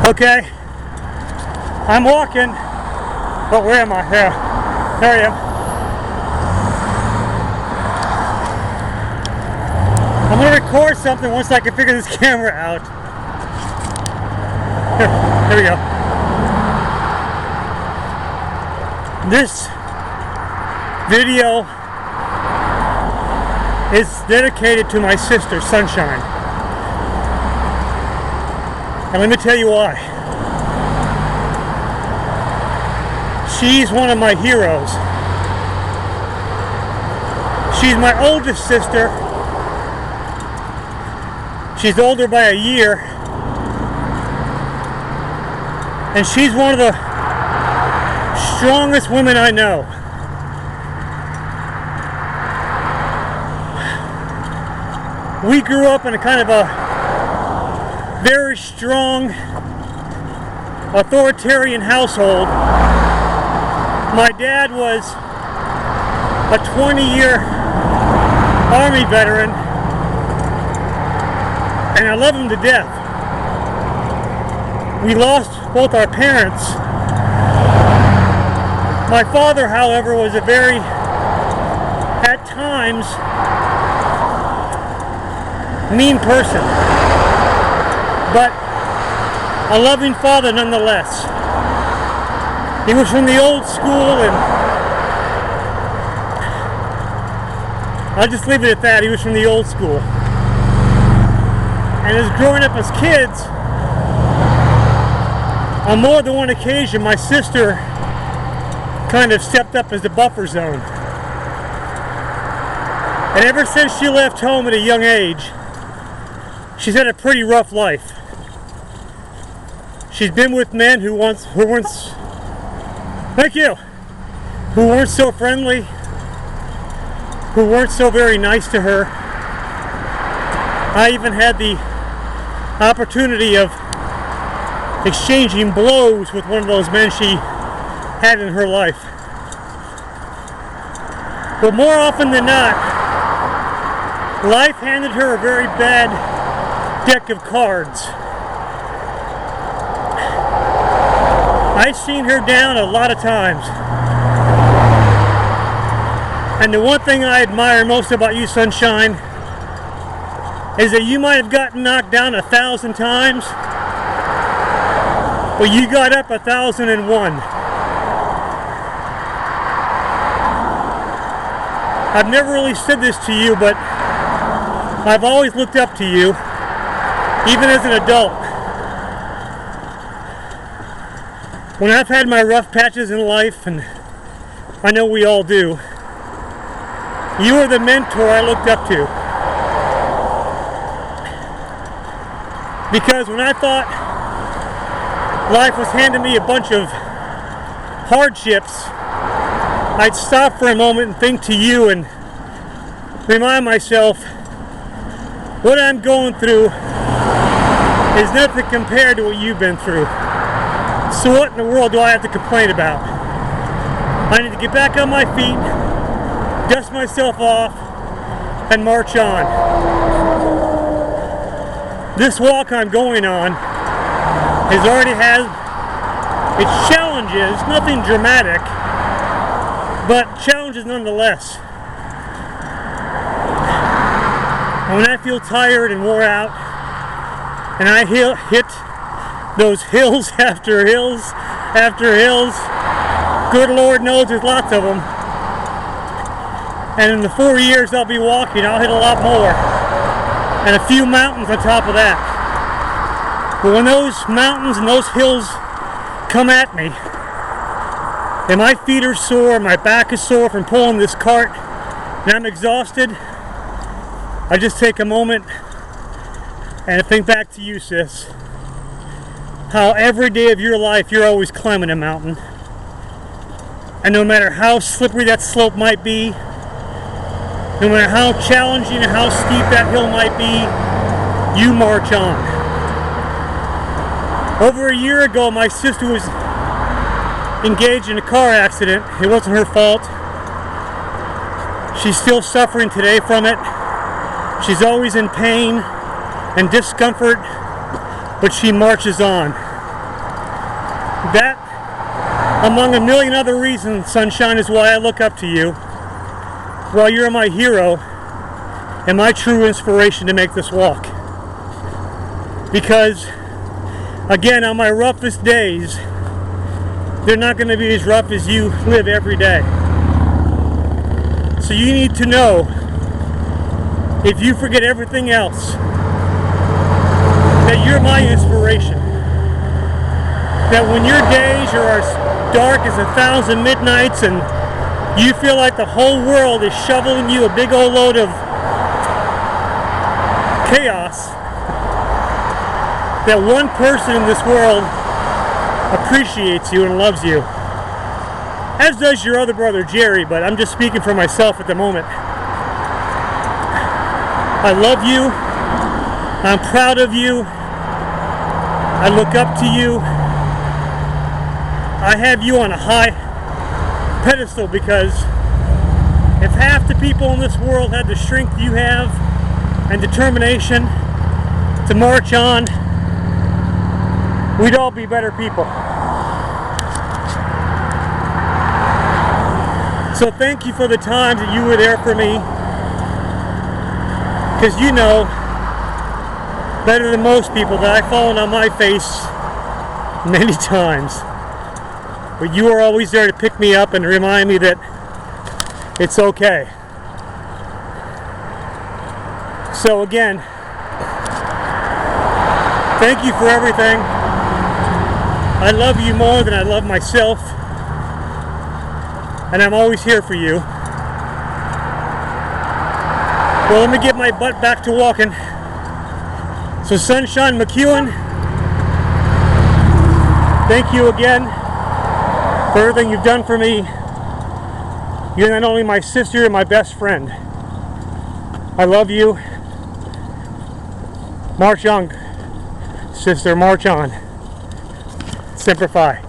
Okay, I'm walking, but where am I? There I am. I'm going to record something once I can figure this camera out. Here we go. This video is dedicated to my sister, Sunshine. And let me tell you why. She's one of my heroes. She's my oldest sister. She's older by a year. And she's one of the strongest women I know. We grew up in a kind of a very strong, authoritarian household. My dad was a 20-year Army veteran, and I love him to death. We lost both our parents. My father, however, was a very, at times, mean person, but a loving father nonetheless. He was from the old school, and I'll just leave it at that. He was from the old school. And as growing up as kids, on more than one occasion, my sister kind of stepped up as the buffer zone. And ever since she left home at a young age, she's had a pretty rough life. She's been with men who weren't so friendly, who weren't so very nice to her. I even had the opportunity of exchanging blows with one of those men she had in her life. But more often than not, life handed her a very bad deck of cards. I've seen her down a lot of times. And the one thing I admire most about you, Sunshine, is that you might have gotten knocked down 1,000 times, but you got up 1,001. I've never really said this to you, but I've always looked up to you, even as an adult. When I've had my rough patches in life, and I know we all do, you were the mentor I looked up to. Because when I thought life was handing me a bunch of hardships, I'd stop for a moment and think to you and remind myself what I'm going through is nothing compared to what you've been through. So what in the world do I have to complain about? I need to get back on my feet, dust myself off, and march on. This walk I'm going on has already had its challenges, nothing dramatic, but challenges nonetheless. And when I feel tired and wore out, and I hit those hills after hills after hills, good Lord knows there's lots of them. And in the 4 years I'll be walking, I'll hit a lot more. And a few mountains on top of that. But when those mountains and those hills come at me, and my feet are sore, my back is sore from pulling this cart, and I'm exhausted, I just take a moment and think back to you, sis. How every day of your life you're always climbing a mountain. And no matter how slippery that slope might be, no matter how challenging and how steep that hill might be, you march on. Over a year ago, my sister was engaged in a car accident. It wasn't her fault. She's still suffering today from it. She's always in pain and discomfort, but she marches on. That, among a million other reasons, Sunshine, is why I look up to you. Well, you're my hero and my true inspiration to make this walk. Because, again, on my roughest days, they're not going to be as rough as you live every day. So you need to know, if you forget everything else, that you're my inspiration. That when your days are as dark as 1,000 midnights and you feel like the whole world is shoveling you a big old load of chaos, that one person in this world appreciates you and loves you. As does your other brother, Jerry, but I'm just speaking for myself at the moment. I love you. I'm proud of you. I look up to you. I have you on a high pedestal because if half the people in this world had the strength you have and determination to march on, we'd all be better people. So thank you for the times that you were there for me, because you know better than most people that I've fallen on my face many times, but you are always there to pick me up and remind me that it's okay. So again, thank you for everything. I love you more than I love myself, and I'm always here for you. Well, let me get my butt back to walking. So Sunshine McEwen, thank you again for everything you've done for me. You're not only my sister and my best friend. I love you. March on, sister, march on. Semper Fi.